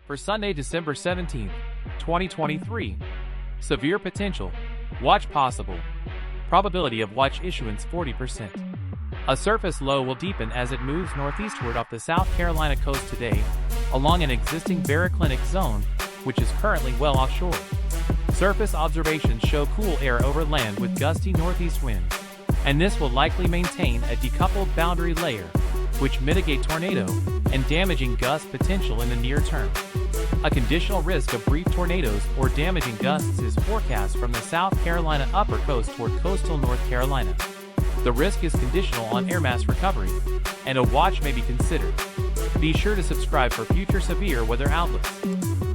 For Sunday, December 17, 2023. Severe potential. Watch possible. Probability of watch issuance 40%. A surface low will deepen as it moves northeastward off the South Carolina coast today, along an existing baroclinic zone, which is currently well offshore. Surface observations show cool air over land with gusty northeast winds, and this will likely maintain a decoupled boundary layer, which mitigate tornado and damaging gust potential in the near term. A conditional risk of brief tornadoes or damaging gusts is forecast from the South Carolina upper coast toward coastal North Carolina. The risk is conditional on air mass recovery, and a watch may be considered. Be sure to subscribe for future severe weather outlooks.